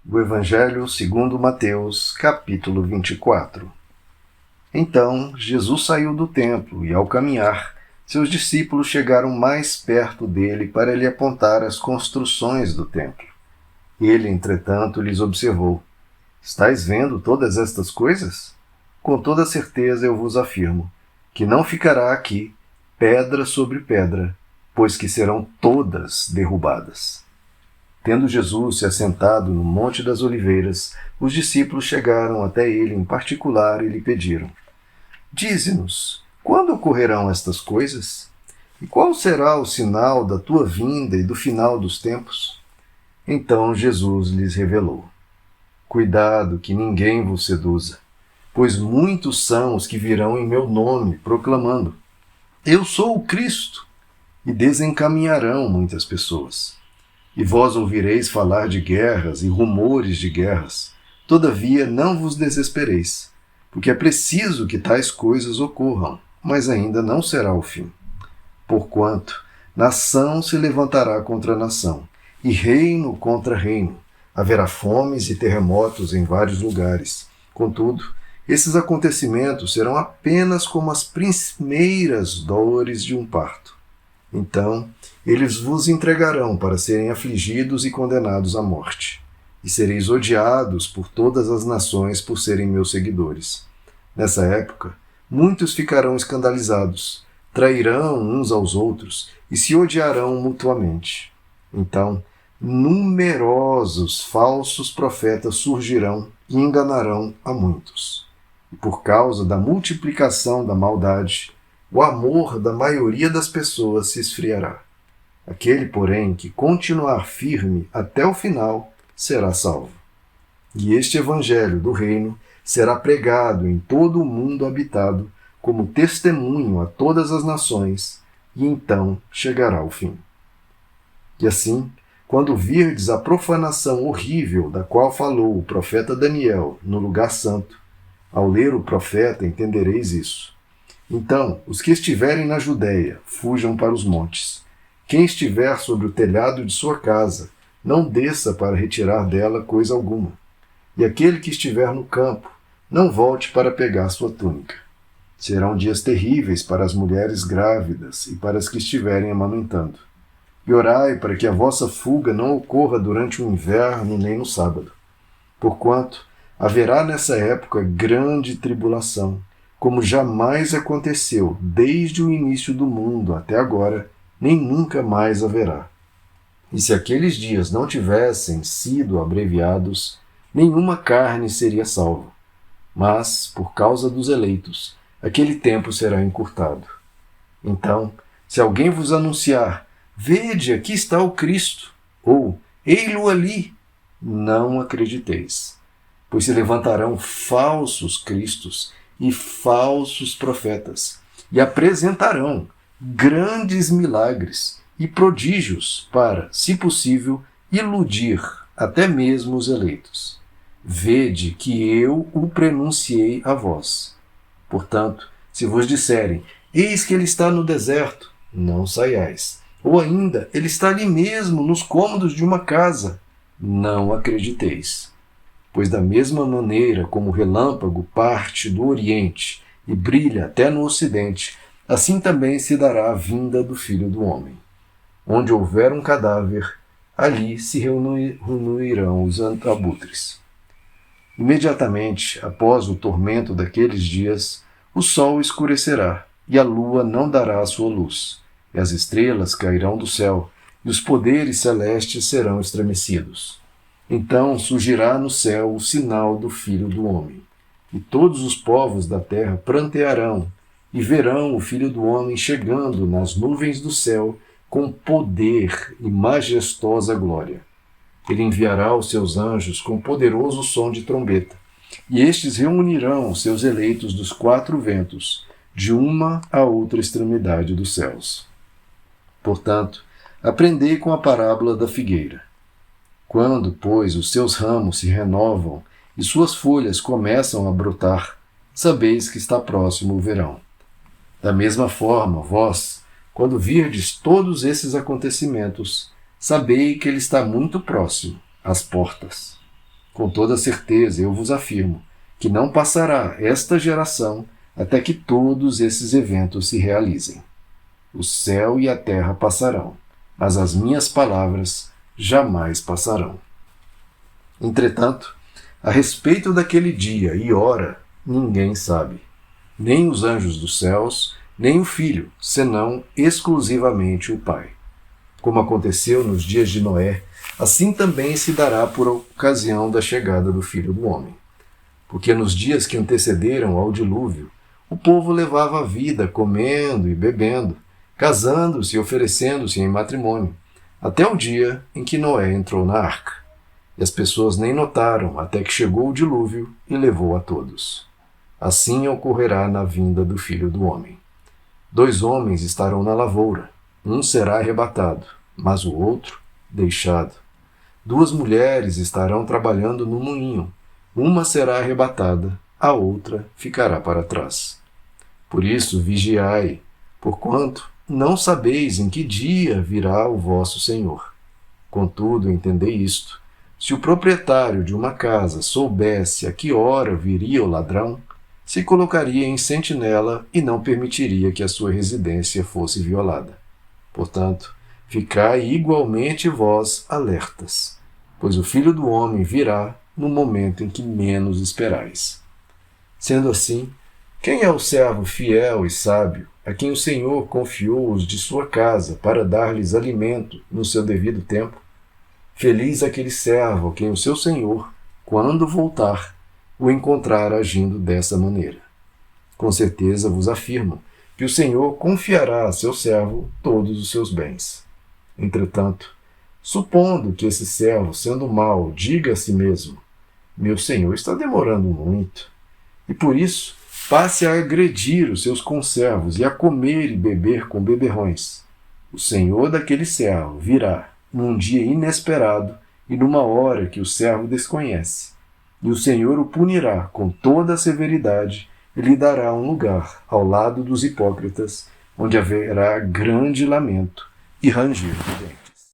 O Evangelho segundo Mateus, capítulo 24. Então, Jesus saiu do templo e, ao caminhar, seus discípulos chegaram mais perto dele para lhe apontar as construções do templo. Ele, entretanto, lhes observou: Estais vendo todas estas coisas? Com toda certeza eu vos afirmo que não ficará aqui pedra sobre pedra, pois que serão todas derrubadas. Tendo Jesus se assentado no Monte das Oliveiras, os discípulos chegaram até ele em particular e lhe pediram: Dize-nos, quando ocorrerão estas coisas? E qual será o sinal da tua vinda e do final dos tempos? Então Jesus lhes revelou: Cuidado que ninguém vos seduza, pois muitos são os que virão em meu nome, proclamando: Eu sou o Cristo, e desencaminharão muitas pessoas. E vós ouvireis falar de guerras e rumores de guerras. Todavia não vos desespereis, porque é preciso que tais coisas ocorram, mas ainda não será o fim. Porquanto nação se levantará contra nação, e reino contra reino. Haverá fomes e terremotos em vários lugares. Contudo, esses acontecimentos serão apenas como as primeiras dores de um parto. Então, eles vos entregarão para serem afligidos e condenados à morte. E sereis odiados por todas as nações por serem meus seguidores. Nessa época, muitos ficarão escandalizados, trairão uns aos outros e se odiarão mutuamente. Então, numerosos falsos profetas surgirão e enganarão a muitos. E por causa da multiplicação da maldade, o amor da maioria das pessoas se esfriará. Aquele, porém, que continuar firme até o final, será salvo. E este evangelho do reino será pregado em todo o mundo habitado como testemunho a todas as nações, e então chegará o fim. E assim, quando virdes a profanação horrível da qual falou o profeta Daniel no lugar santo, ao ler o profeta entendereis isso. Então, os que estiverem na Judéia, fujam para os montes. Quem estiver sobre o telhado de sua casa, não desça para retirar dela coisa alguma. E aquele que estiver no campo, não volte para pegar sua túnica. Serão dias terríveis para as mulheres grávidas e para as que estiverem amamentando. E orai para que a vossa fuga não ocorra durante o inverno nem no sábado. Porquanto haverá nessa época grande tribulação, como jamais aconteceu desde o início do mundo até agora, nem nunca mais haverá. E se aqueles dias não tivessem sido abreviados, nenhuma carne seria salva. Mas, por causa dos eleitos, aquele tempo será encurtado. Então, se alguém vos anunciar: Vede, aqui está o Cristo, ou ei-lo ali, não acrediteis, pois se levantarão falsos cristos e falsos profetas, e apresentarão grandes milagres e prodígios para, se possível, iludir até mesmo os eleitos. Vede que eu o prenunciei a vós. Portanto, se vos disserem: Eis que ele está no deserto, não saiais. Ou ainda, ele está ali mesmo, nos cômodos de uma casa, não acrediteis. Pois da mesma maneira como o relâmpago parte do Oriente e brilha até no Ocidente, assim também se dará a vinda do Filho do Homem. Onde houver um cadáver, ali se reunirão os abutres. Imediatamente após o tormento daqueles dias, o sol escurecerá, e a lua não dará a sua luz, e as estrelas cairão do céu, e os poderes celestes serão estremecidos. Então surgirá no céu o sinal do Filho do Homem, e todos os povos da terra prantearão, e verão o Filho do Homem chegando nas nuvens do céu com poder e majestosa glória. Ele enviará os seus anjos com poderoso som de trombeta, e estes reunirão os seus eleitos dos quatro ventos, de uma a outra extremidade dos céus. Portanto, aprendei com a parábola da figueira. Quando, pois, os seus ramos se renovam e suas folhas começam a brotar, sabeis que está próximo o verão. Da mesma forma, vós, quando virdes todos esses acontecimentos, sabei que ele está muito próximo, às portas. Com toda certeza, eu vos afirmo que não passará esta geração até que todos esses eventos se realizem. O céu e a terra passarão, mas as minhas palavras jamais passarão. Entretanto, a respeito daquele dia e hora, ninguém sabe, nem os anjos dos céus, nem o Filho, senão exclusivamente o Pai. Como aconteceu nos dias de Noé, assim também se dará por ocasião da chegada do Filho do Homem. Porque nos dias que antecederam ao dilúvio, o povo levava a vida comendo e bebendo, casando-se e oferecendo-se em matrimônio, até o dia em que Noé entrou na arca. E as pessoas nem notaram até que chegou o dilúvio e levou a todos. Assim ocorrerá na vinda do Filho do Homem. 2 homens estarão na lavoura, um será arrebatado, mas o outro deixado. 2 mulheres estarão trabalhando no moinho, uma será arrebatada, a outra ficará para trás. Por isso vigiai, porquanto não sabeis em que dia virá o vosso Senhor. Contudo, entendei isto: se o proprietário de uma casa soubesse a que hora viria o ladrão, se colocaria em sentinela e não permitiria que a sua residência fosse violada. Portanto, ficai igualmente vós alertas, pois o Filho do Homem virá no momento em que menos esperais. Sendo assim, quem é o servo fiel e sábio, a quem o Senhor confiou os de sua casa para dar-lhes alimento no seu devido tempo? Feliz aquele servo a quem o seu Senhor, quando voltar, o encontrar agindo dessa maneira. Com certeza vos afirmo que o Senhor confiará a seu servo todos os seus bens. Entretanto, supondo que esse servo, sendo mau, diga a si mesmo: meu Senhor está demorando muito, e por isso passe a agredir os seus conservos e a comer e beber com beberrões. O Senhor daquele servo virá num dia inesperado e numa hora que o servo desconhece, e o Senhor o punirá com toda a severidade e lhe dará um lugar ao lado dos hipócritas, onde haverá grande lamento e ranger de dentes.